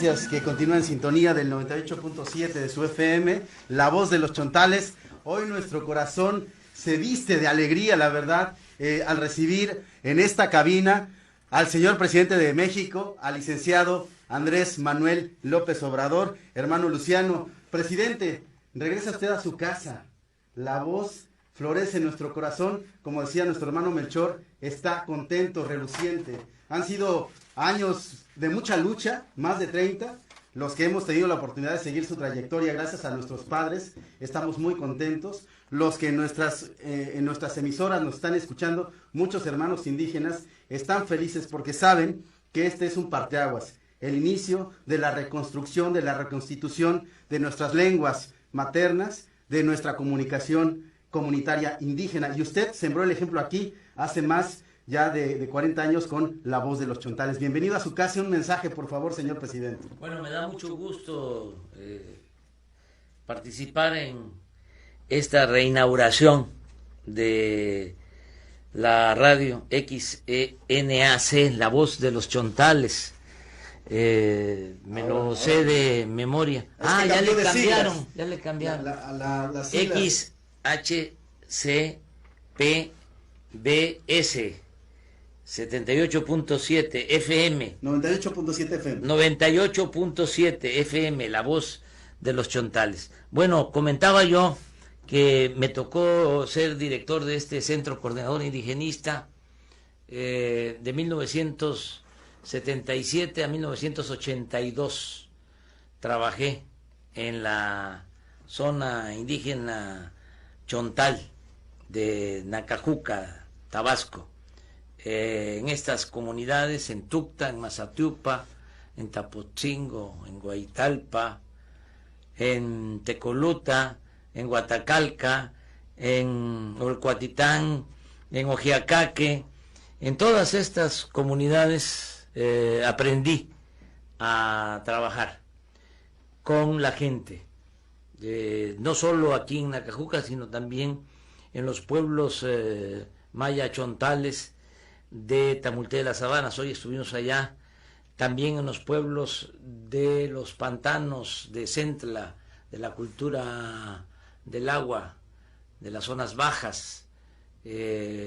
gracias que continúa en sintonía del 98.7 de su FM, La Voz de los Chontales. Hoy nuestro corazón se viste de alegría, la verdad, al recibir en esta cabina al señor presidente de México, al licenciado Andrés Manuel López Obrador. Hermano Luciano, presidente, regresa usted a su casa. La voz florece en nuestro corazón, como decía nuestro hermano Melchor, está contento, reluciente. Han sido años de mucha lucha, más de 30, los que hemos tenido la oportunidad de seguir su trayectoria gracias a nuestros padres. Estamos muy contentos. Los que en nuestras emisoras nos están escuchando, muchos hermanos indígenas están felices porque saben que este es un parteaguas, el inicio de la reconstrucción, de la reconstitución de nuestras lenguas maternas, de nuestra comunicación comunitaria indígena. Y usted sembró el ejemplo aquí hace más ya de 40 años con La Voz de los Chontales. Bienvenido a su casa. Un mensaje, por favor, señor presidente. Bueno, me da mucho gusto participar en esta reinauguración de la radio XENAC, La Voz de los Chontales. Me lo sé de memoria. Ya le cambiaron, ya le cambiaron. La XHCPBS 78.7 FM. 98.7 FM. 98.7 FM, La Voz de los Chontales. Bueno, comentaba yo que me tocó ser director de este centro coordinador indigenista de 1977 a 1982. Trabajé en la zona indígena Chontal de Nacajuca, Tabasco. En estas comunidades, en Tucta, en Mazatiupa, en Tapotzingo, en Guaitalpa, en Tecoluta, en Huatacalca, en Olcuatitán, en Ojiacaque. En todas estas comunidades aprendí a trabajar con la gente, no solo aquí en Nacajuca, sino también en los pueblos maya chontales de Tamulté de las Sabanas. Hoy estuvimos allá, también en los pueblos de los pantanos de Centla, de la cultura del agua, de las zonas bajas.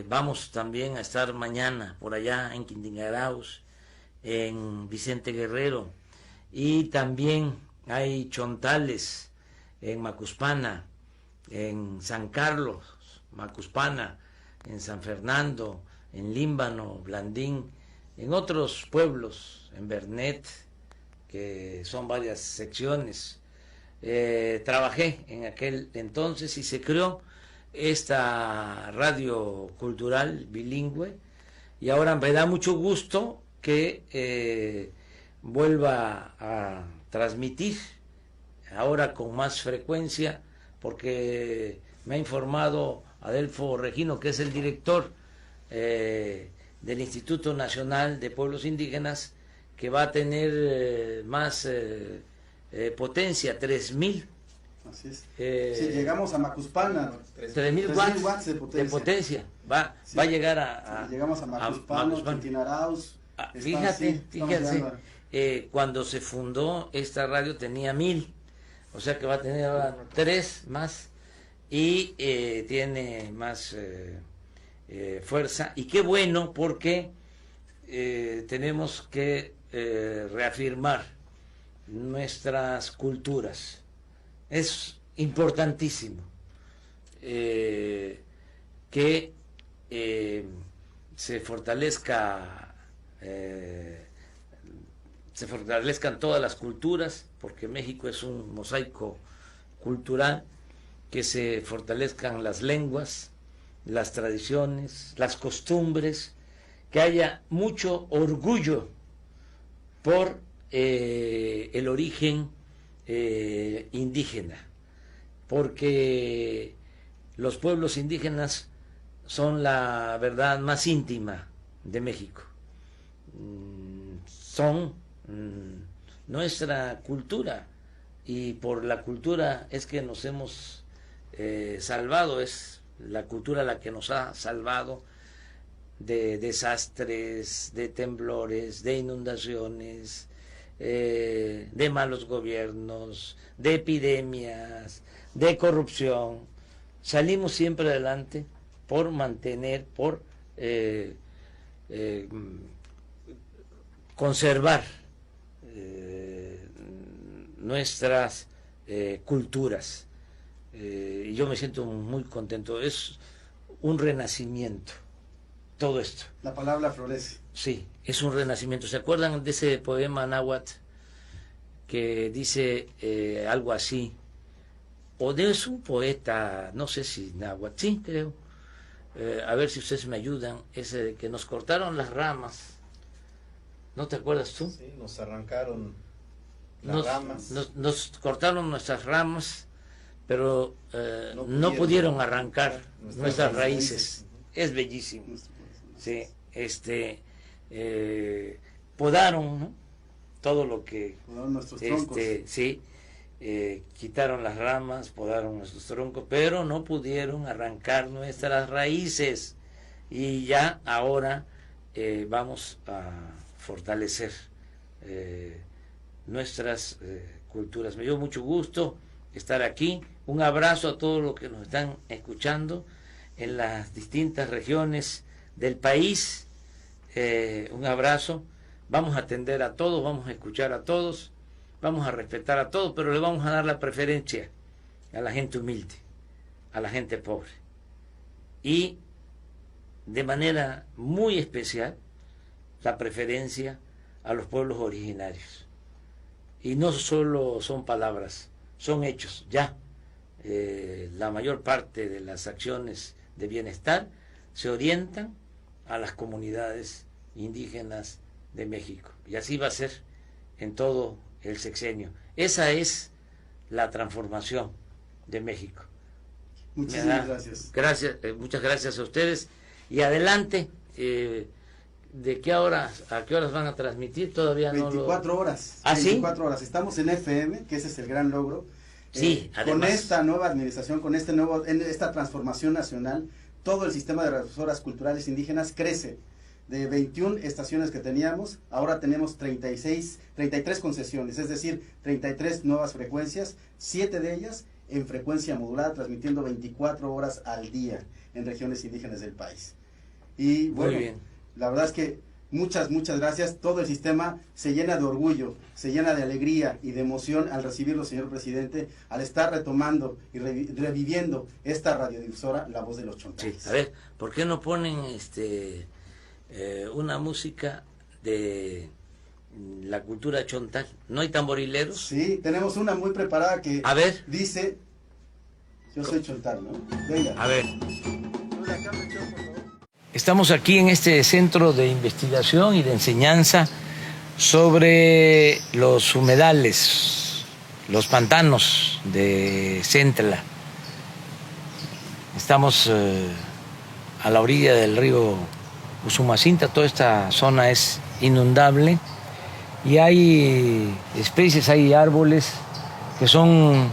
Vamos también a estar mañana por allá en Quintingaraos, en Vicente Guerrero, y también hay chontales en Macuspana, en San Carlos, Macuspana, en San Fernando, en Límbano, Blandín, en otros pueblos, en Bernet, que son varias secciones. Trabajé en aquel entonces y se creó esta radio cultural bilingüe, y ahora me da mucho gusto que vuelva a transmitir ahora con más frecuencia, porque me ha informado Adelfo Regino, que es el director del Instituto Nacional de Pueblos Indígenas, que va a tener más potencia, 3.000. Así es. Si llegamos a Macuspana, 3.000 watts de potencia. Va a llegar a llegamos a Macuspana, Quintinaraos. Fíjate, cuando se fundó esta radio tenía 1.000, o sea que va a tener ahora 3 más, y tiene más fuerza, y qué bueno, porque tenemos que reafirmar nuestras culturas. Es importantísimo que se fortalezcan todas las culturas, porque México es un mosaico cultural, que se fortalezcan las lenguas, las tradiciones, las costumbres, que haya mucho orgullo por el origen indígena, porque los pueblos indígenas son la verdad más íntima de México. Son nuestra cultura, y por la cultura es que nos hemos salvado. Es la cultura la que nos ha salvado de desastres, de temblores, de inundaciones, de malos gobiernos, de epidemias, de corrupción. Salimos siempre adelante por mantener, por conservar nuestras culturas. Y yo me siento muy contento. Es un renacimiento todo esto. La palabra florece. Sí, es un renacimiento. ¿Se acuerdan de ese poema náhuatl que dice algo así? O es un poeta, no sé si náhuatl, sí, creo. A ver si ustedes me ayudan. Ese de que nos cortaron las ramas. ¿No te acuerdas tú? Sí, nos arrancaron las ramas. Nos cortaron nuestras ramas, pero no pudieron arrancar nuestras raíces. Es bellísimo. Sí, podaron, ¿no? Todo lo que nuestros troncos. Sí, quitaron las ramas, podaron nuestros troncos, pero no pudieron arrancar nuestras raíces. Y ya ahora vamos a fortalecer nuestras culturas. Me dio mucho gusto estar aquí. Un abrazo a todos los que nos están escuchando en las distintas regiones del país. Un abrazo. Vamos a atender a todos, vamos a escuchar a todos, vamos a respetar a todos, pero le vamos a dar la preferencia a la gente humilde, a la gente pobre. Y de manera muy especial, la preferencia a los pueblos originarios. Y no solo son palabras, son hechos. Ya la mayor parte de las acciones de bienestar se orientan a las comunidades indígenas de México. Y así va a ser en todo el sexenio. Esa es la transformación de México. Muchísimas gracias. Muchas gracias a ustedes. Y adelante, ¿de qué horas, a qué horas van a transmitir? Todavía 24 horas. ¿Ah, 24 horas. Estamos en FM, que ese es el gran logro. Sí, además. Con esta nueva administración, con esta transformación nacional, todo el sistema de radiodifusoras culturales indígenas crece. De 21 estaciones que teníamos, ahora tenemos 33 concesiones, es decir, 33 nuevas frecuencias, 7 de ellas en frecuencia modulada, transmitiendo 24 horas al día en regiones indígenas del país. Y bueno, muy bien. La verdad es que muchas gracias. Todo el sistema se llena de orgullo, se llena de alegría y de emoción al recibirlo, señor presidente, al estar retomando y reviviendo esta radiodifusora, La Voz de los Chontales. Sí, a ver, ¿por qué no ponen una música de la cultura chontal? ¿No hay tamborileros? Sí, tenemos una muy preparada que a ver. Dice, yo soy chontal, ¿no? Venga. A ver. Estamos aquí en este centro de investigación y de enseñanza sobre los humedales, los pantanos de Centla. Estamos a la orilla del río Usumacinta. Toda esta zona es inundable y hay especies, hay árboles que son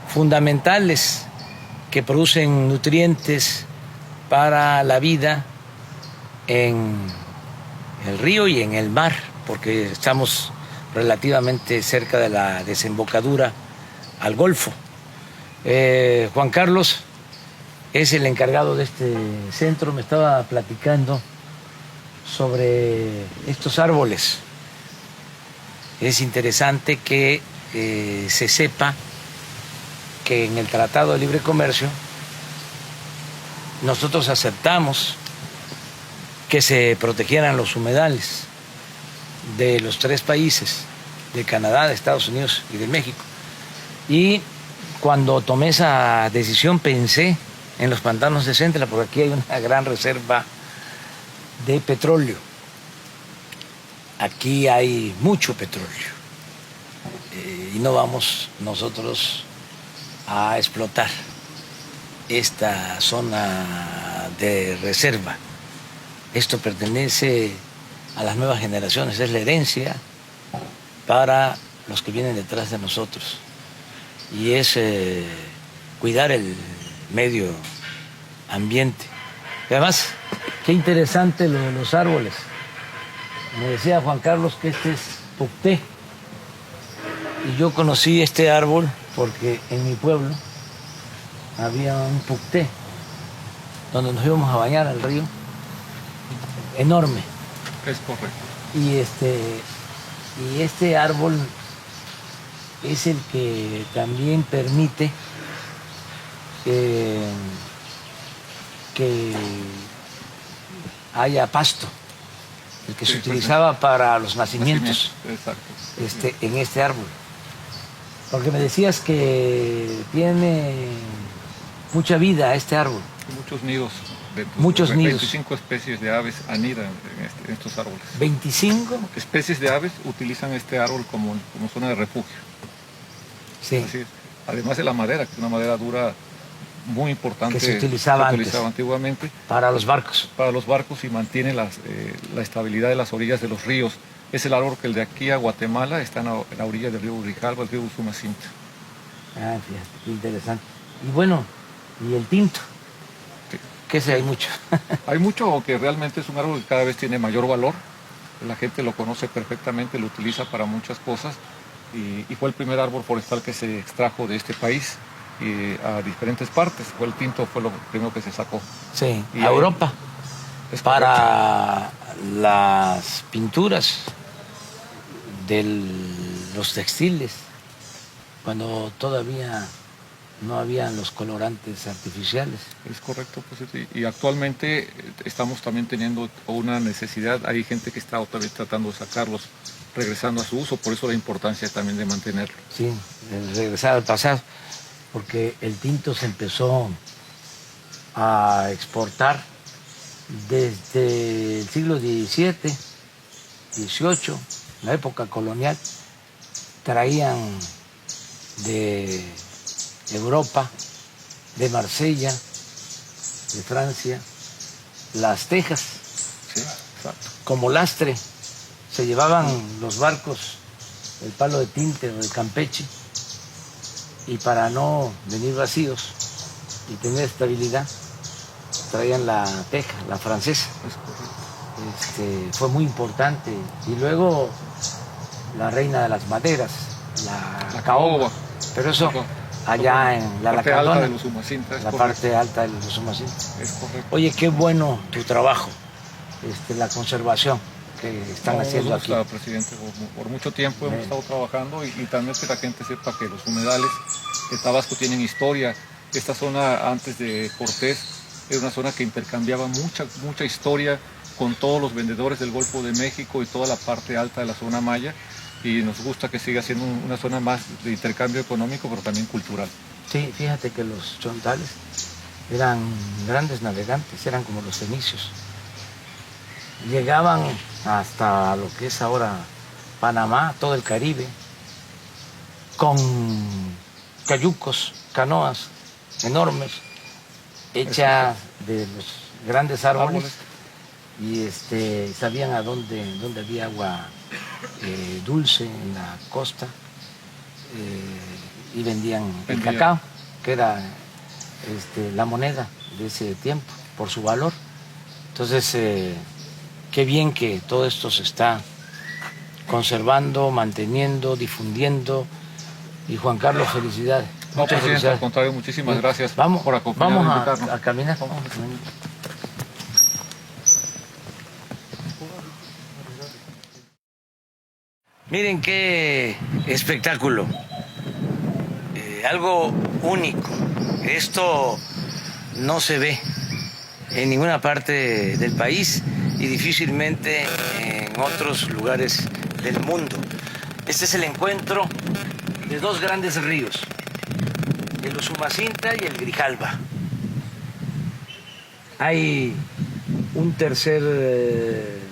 fundamentales, que producen nutrientes para la vida en el río y en el mar, porque estamos relativamente cerca de la desembocadura al Golfo. Juan Carlos es el encargado de este centro, me estaba platicando sobre estos árboles. Es interesante que se sepa que en el Tratado de Libre Comercio nosotros aceptamos que se protegieran los humedales de los 3 países, de Canadá, de Estados Unidos y de México. Y cuando tomé esa decisión pensé en los pantanos de Centla, porque aquí hay una gran reserva de petróleo. Aquí hay mucho petróleo y no vamos nosotros a explotar esta zona de reserva. Esto pertenece a las nuevas generaciones, es la herencia para los que vienen detrás de nosotros. Y es cuidar el medio ambiente. Y además, qué interesante lo de los árboles. Me decía Juan Carlos que este es Pucté, Y yo conocí este árbol porque en mi pueblo había un pucté donde nos íbamos a bañar al río, enorme. Es correcto. Y este árbol es el que también permite que haya pasto, el que se utilizaba para los nacimientos. Exacto. En este árbol. Porque me decías que tiene mucha vida este árbol. Muchos nidos. Muchos nidos. 25 especies de aves anidan en estos árboles. 25 especies de aves utilizan este árbol como zona de refugio. Sí. Así es. Además de la madera, que es una madera dura muy importante. Que se utilizaba antiguamente. Para los barcos. Para los barcos y mantiene la estabilidad de las orillas de los ríos. Es el árbol que el de aquí a Guatemala está en la orilla del río Grijalva, el río Usumacinta. Ah, fíjate, qué interesante. Y bueno, ¿y el tinto? Sí. ¿Qué sé? Hay mucho. Hay mucho, aunque realmente es un árbol que cada vez tiene mayor valor. La gente lo conoce perfectamente, lo utiliza para muchas cosas. Y fue el primer árbol forestal que se extrajo de este país a diferentes partes. Fue el tinto, fue lo primero que se sacó. Sí, a Europa. Para las pinturas de los textiles, cuando todavía no habían los colorantes artificiales. Es correcto, pues, y actualmente estamos también teniendo una necesidad. Hay gente que está otra vez tratando de sacarlos, regresando a su uso, por eso la importancia también de mantenerlo. Sí, de regresar al pasado, porque el tinto se empezó a exportar desde el siglo XVII, XVIII, la época colonial. Traían de Europa, de Marsella, de Francia, las tejas, sí, exacto, como lastre. Se llevaban los barcos el palo de tinte o el Campeche, y para no venir vacíos y tener estabilidad, traían la teja, la francesa. Fue muy importante. Y luego la reina de las maderas, la caoba. Pero eso allá en la Lacandona, la parte alta del Usumacinta. Es correcto. Oye, qué bueno tu trabajo, la conservación que están haciendo aquí. Presidente, por mucho tiempo hemos estado trabajando y también que la gente sepa que los humedales de Tabasco tienen historia. Esta zona antes de Cortés era una zona que intercambiaba mucha historia con todos los vendedores del Golfo de México y toda la parte alta de la zona maya, y nos gusta que siga siendo una zona más de intercambio económico, pero también cultural. Sí, fíjate que los chontales eran grandes navegantes, eran como los fenicios. Llegaban hasta lo que es ahora Panamá, todo el Caribe, con cayucos, canoas enormes, hechas de los grandes árboles. Y sabían a dónde había agua dulce en la costa, y vendían el cacao, que era la moneda de ese tiempo, por su valor. Entonces, qué bien que todo esto se está conservando, manteniendo, difundiendo. Y Juan Carlos, felicidades. No, muchas felicidades. Al contrario, muchísimas gracias por acompañarnos. Vamos a caminar. Vamos a caminar. Miren qué espectáculo, algo único. Esto no se ve en ninguna parte del país y difícilmente en otros lugares del mundo. Este es el encuentro de dos grandes ríos, el Usumacinta y el Grijalva. Hay un tercer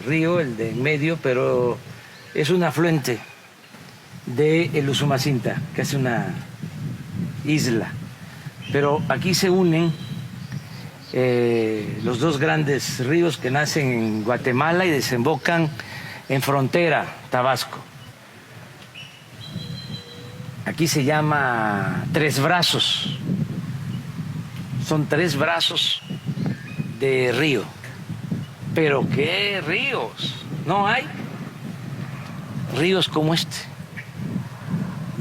río, el de en medio, pero es un afluente del Usumacinta, que es una isla. Pero aquí se unen los dos grandes ríos que nacen en Guatemala y desembocan en frontera, Tabasco. Aquí se llama Tres Brazos. Son tres brazos de río. Pero ¿qué ríos? No hay ríos como este.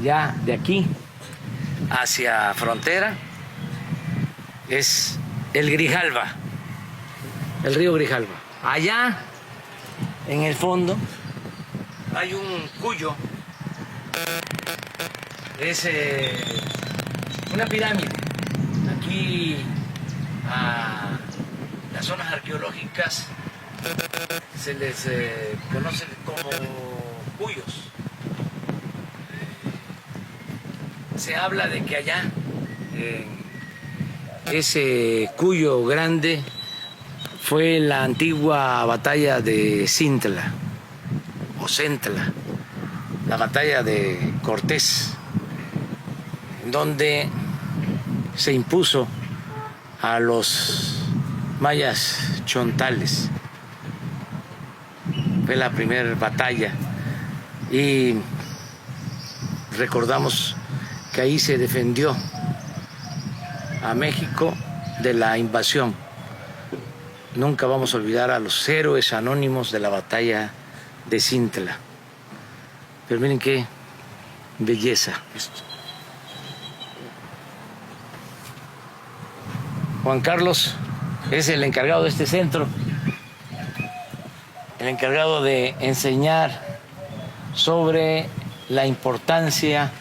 ya de aquí hacia frontera es el Grijalva, el río Grijalva. Allá en el fondo hay un cuyo, es una pirámide. Aquí a las zonas arqueológicas se les conoce como cuyos. Se habla de que allá, ese cuyo grande, fue la antigua batalla de Cintla, o Centla, la batalla de Cortés, donde se impuso a los mayas chontales. Fue la primera batalla y recordamos que ahí se defendió a México de la invasión. Nunca vamos a olvidar a los héroes anónimos de la batalla de Cintla. Pero miren qué belleza esto. Juan Carlos es el encargado de este centro, el encargado de enseñar sobre la importancia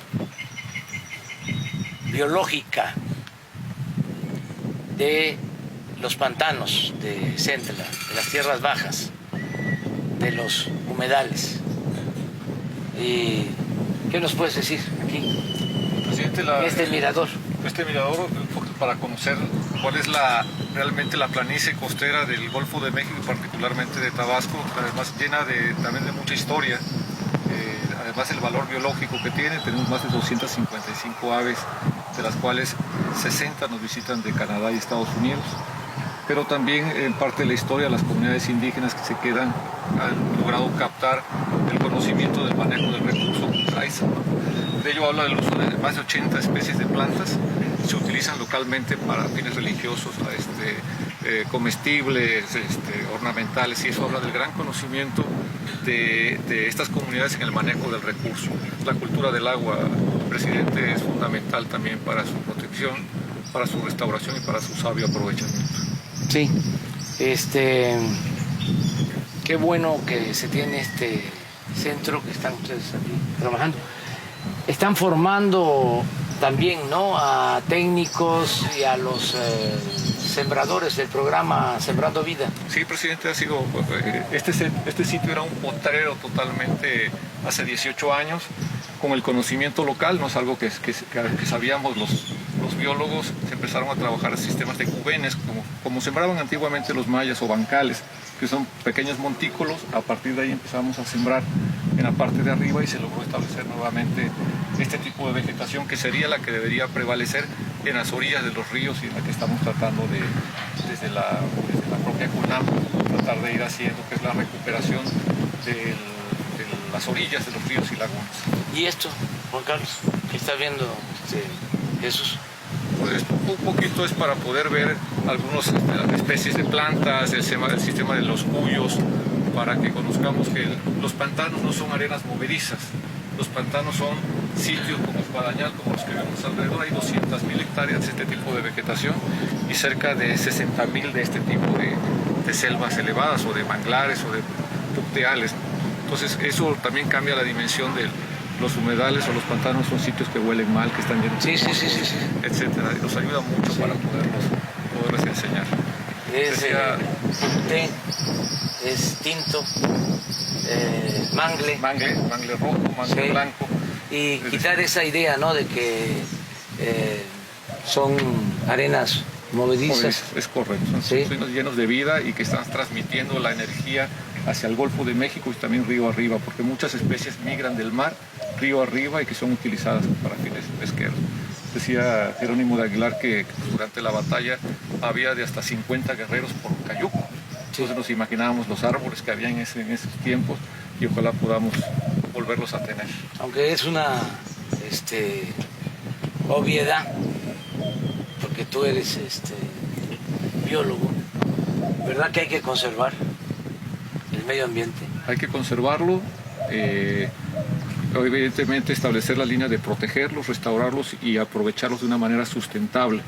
biológica de los pantanos de Centla, de las tierras bajas, de los humedales. ¿Y qué nos puedes decir aquí? Presidente, Este mirador, para conocer cuál es realmente la planicie costera del Golfo de México y particularmente de Tabasco, además llena también de mucha historia. Además el valor biológico que tiene, tenemos más de 255 aves, de las cuales 60 nos visitan de Canadá y Estados Unidos, pero también en parte de la historia las comunidades indígenas que se quedan han logrado captar el conocimiento del manejo del recurso. De ello habla del uso de más de 80 especies de plantas, se utilizan localmente para fines religiosos, comestibles, ornamentales, y eso habla del gran conocimiento de estas comunidades en el manejo del recurso. La cultura del agua, presidente, es fundamental también para su protección, para su restauración y para su sabio aprovechamiento. Sí, qué bueno que se tiene este centro que están ustedes aquí trabajando. Están formando también, ¿no?, a técnicos y a los sembradores del programa Sembrando Vida. Sí, presidente, ha sido este sitio era un potrero totalmente hace 18 años, con el conocimiento local, no es algo que sabíamos los biólogos. Se empezaron a trabajar sistemas de cubenes, como sembraban antiguamente los mayas, o bancales, que son pequeños montículos. A partir de ahí empezamos a sembrar en la parte de arriba y se logró establecer nuevamente este tipo de vegetación que sería la que debería prevalecer en las orillas de los ríos, y en la que estamos tratando desde la propia CUNAM, tratar de ir haciendo, que es la recuperación de las orillas de los ríos y lagunas. ¿Y esto, Juan Carlos, qué está viendo Jesús? Pues un poquito es para poder ver algunas especies de plantas, el sistema de los cuyos, para que conozcamos que los pantanos no son arenas movedizas. Los pantanos son sitios como Espadañal, como los que vemos alrededor. Hay 200.000 hectáreas de este tipo de vegetación y cerca de 60.000 de este tipo de selvas elevadas, o de manglares, o de pucteales. Entonces eso también cambia la dimensión de los humedales, o los pantanos son sitios que huelen mal, que están llenos de etcétera, y nos ayuda mucho para poderles enseñar. Es pucté, es tinto, mangle rojo, mangle blanco. Y quitar esa idea, ¿no?, de que son arenas movedizas. Es correcto, son llenos de vida y que están transmitiendo la energía hacia el Golfo de México y también río arriba, porque muchas especies migran del mar río arriba y que son utilizadas para fines pesqueros. Decía Jerónimo de Aguilar que durante la batalla había de hasta 50 guerreros por cayuco. Entonces nos imaginábamos los árboles que había en esos tiempos, y ojalá podamos volverlos a tener. Aunque es una obviedad, porque tú eres biólogo, ¿verdad que hay que conservar el medio ambiente? Hay que conservarlo. evidentemente establecer la línea de protegerlos, restaurarlos y aprovecharlos de una manera sustentable.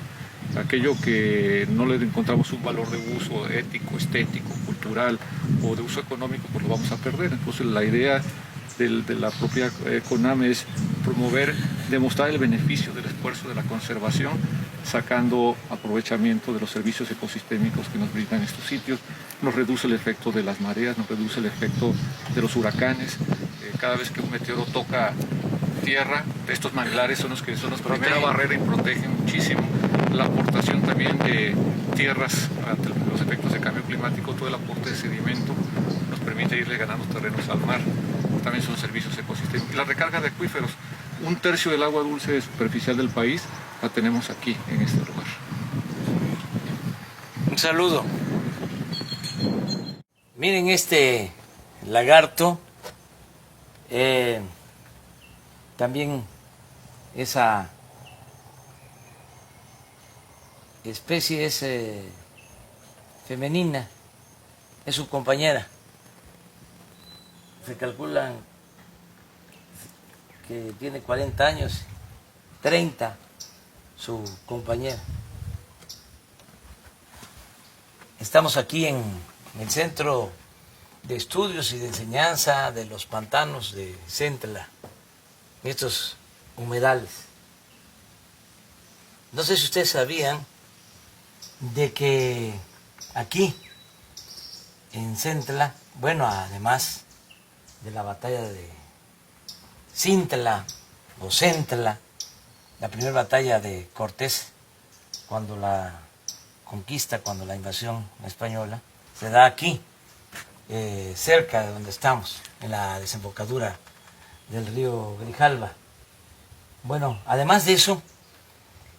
Aquello que no le encontramos un valor de uso ético, estético, cultural o de uso económico, pues lo vamos a perder. Entonces la idea de la propia CONAME es promover, demostrar el beneficio del esfuerzo de la conservación, sacando aprovechamiento de los servicios ecosistémicos que nos brindan estos sitios. Nos reduce el efecto de las mareas, nos reduce el efecto de los huracanes. Cada vez que un meteoro toca tierra, estos manglares son los primera barrera y protegen muchísimo. La aportación también de tierras ante los efectos de cambio climático, todo el aporte de sedimento nos permite irle ganando terrenos al mar. También son servicios ecosistémicos. Y la recarga de acuíferos, 1/3 del agua dulce superficial del país la tenemos aquí, en este lugar. Un saludo. Miren este lagarto, también esa especie es femenina, es su compañera. Se calculan que tiene 40 años, 30 su compañera. Estamos aquí en el Centro de Estudios y de Enseñanza de los Pantanos de Centla, estos humedales. No sé si ustedes sabían de que aquí en Centla, bueno, además de la batalla de Cintla o Centla, la primera batalla de Cortés, cuando la conquista, cuando la invasión española, se da aquí, cerca de donde estamos, en la desembocadura del río Grijalva. Bueno, además de eso,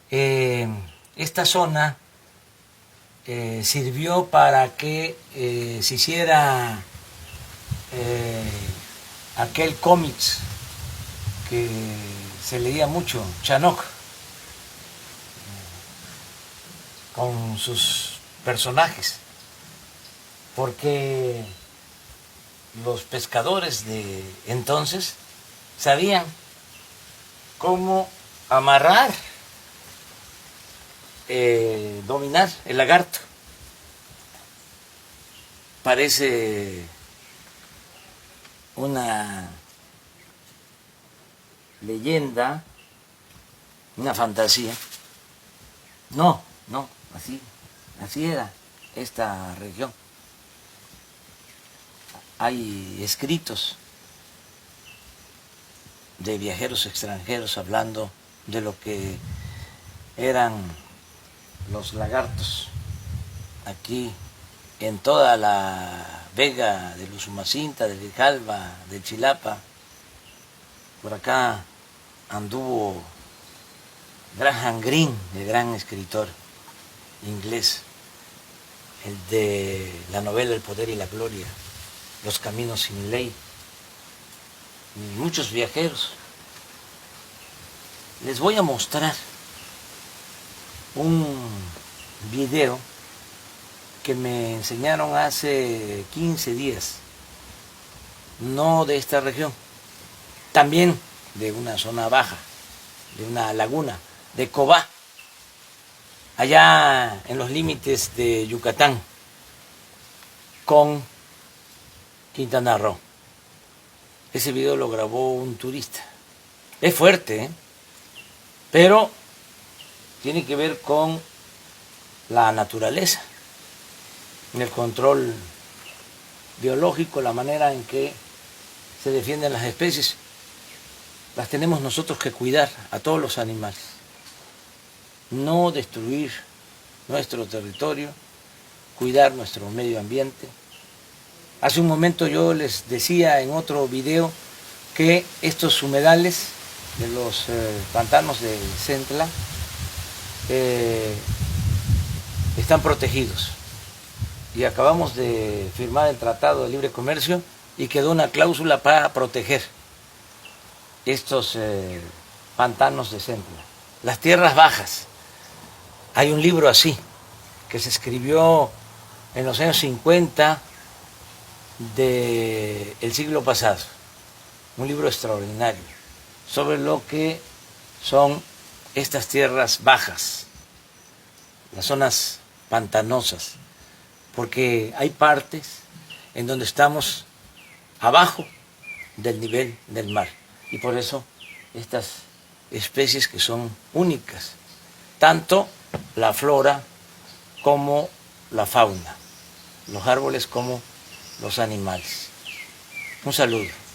esta zona sirvió para que se hiciera aquel cómics que se leía mucho, Chanoc, con sus personajes, porque los pescadores de entonces sabían cómo amarrar, dominar el lagarto. Parece una leyenda, una fantasía. No, así era esta región. Hay escritos de viajeros extranjeros hablando de lo que eran los lagartos aquí en toda la vega del Usumacinta, del Grijalva, del Chilapa. Por acá anduvo Graham Greene, el gran escritor inglés, el de la novela El poder y la gloria, Los caminos sin ley, y muchos viajeros. Les voy a mostrar un video que me enseñaron hace 15 días, no de esta región, también de una zona baja, de una laguna, de Cobá, allá en los límites de Yucatán con Quintana Roo. Ese video lo grabó un turista. Es fuerte, pero tiene que ver con la naturaleza, el control biológico, la manera en que se defienden las especies. Las tenemos nosotros que cuidar, a todos los animales. No destruir nuestro territorio, cuidar nuestro medio ambiente. Hace un momento yo les decía en otro video que estos humedales de los pantanos de Centla están protegidos. Y acabamos de firmar el Tratado de Libre Comercio y quedó una cláusula para proteger estos pantanos de Centla. Las tierras bajas. Hay un libro así, que se escribió en los años 50 del siglo pasado. un libro extraordinario sobre lo que son estas tierras bajas, las zonas pantanosas, porque hay partes en donde estamos abajo del nivel del mar y por eso estas especies que son únicas, tanto la flora como la fauna, los árboles como los animales. Un saludo.